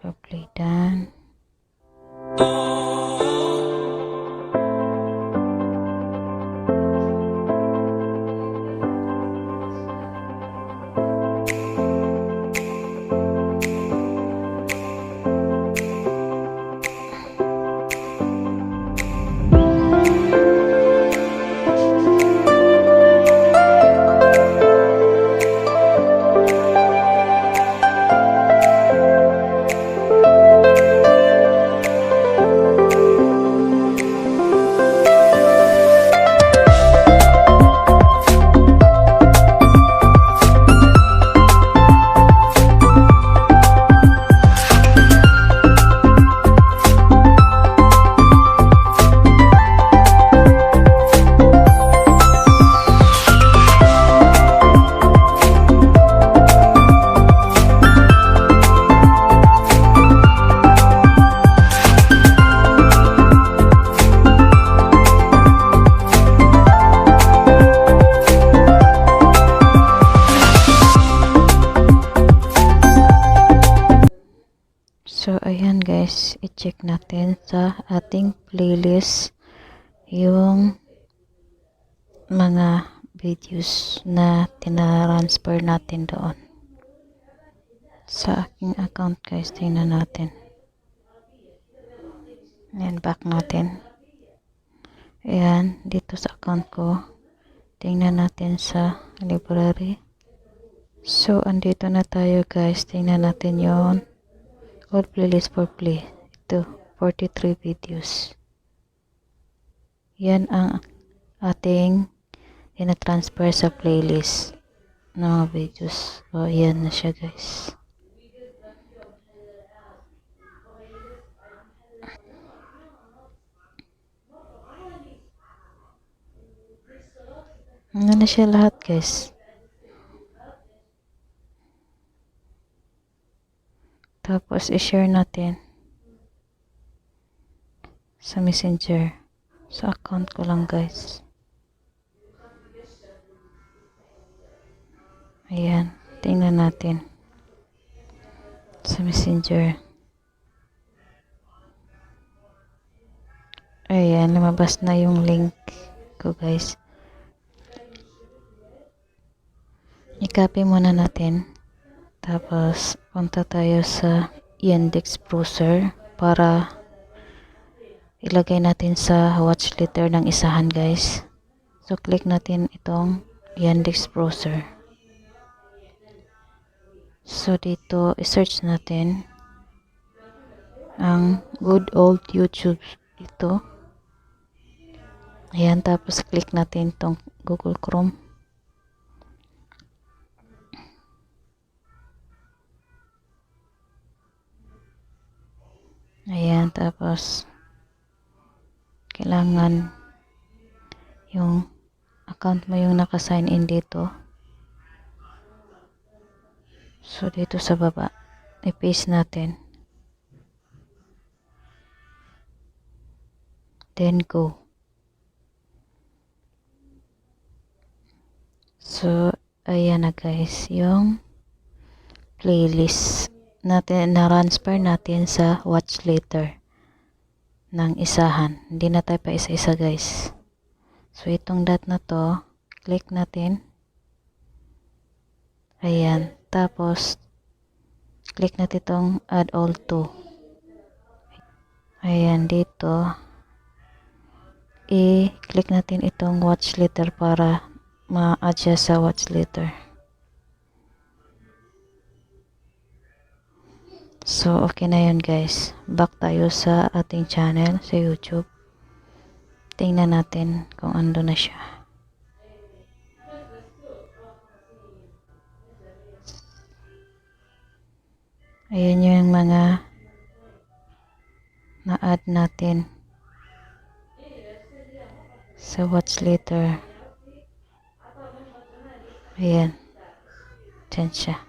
for play. Done. So, ayan guys, i-check natin sa ating playlist yung mga videos na tinransfer natin doon. Sa aking account guys, tingnan natin. Ayan, back natin. Ayan, dito sa account ko, tingnan natin sa library. So, andito na tayo guys, tingnan natin yon all playlist for play. Ito, 43 videos. Yan ang ating ina-transfer sa playlist ng mga videos. So, yan na siya guys. Ano na siya lahat guys. Tapos, i-share natin sa messenger. Sa account ko lang guys. Ayan, tingnan natin sa messenger. Ayan, lumabas na yung link ko guys. I-copy muna natin. Tapos, punta tayo sa Yandex browser para ilagay natin sa watch later ng isahan guys. So, click natin itong Yandex browser. So, dito, i-search natin ang good old YouTube. Ito. Ayan, tapos click natin itong Google Chrome. Ayan, tapos kailangan yung account mo yung naka-sign in dito. So, dito sa baba, i-paste natin. Then, go. So, ayan na guys, yung playlist natin, na-transfer natin sa watch later ng isahan. Hindi na tayo pa isa-isa guys. So, itong dot na to, click natin. Ayan. Tapos, click natin itong add all to. Ayan, dito. I-click natin itong watch later para ma-add siya sa watch later. So, okay na yun guys. Back tayo sa ating channel sa YouTube. Tingnan natin kung ando na siya. Ayan yung mga na-add natin sa watch later. Ayan. Diyan siya.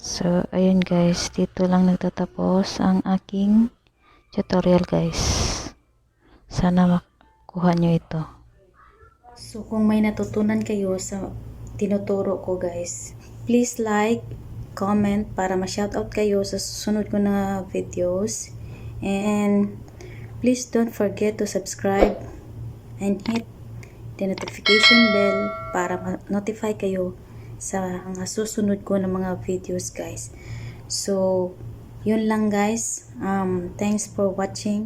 So, ayun guys, dito lang nagtatapos ang aking tutorial guys. Sana makuha nyo ito. So, kung may natutunan kayo sa tinuturo ko guys, please like, comment para ma-shoutout kayo sa susunod ko na videos. And please don't forget to subscribe and hit the notification bell para ma-notify kayo sa mga susunod ko na mga videos guys. So, yun lang guys. Thanks for watching.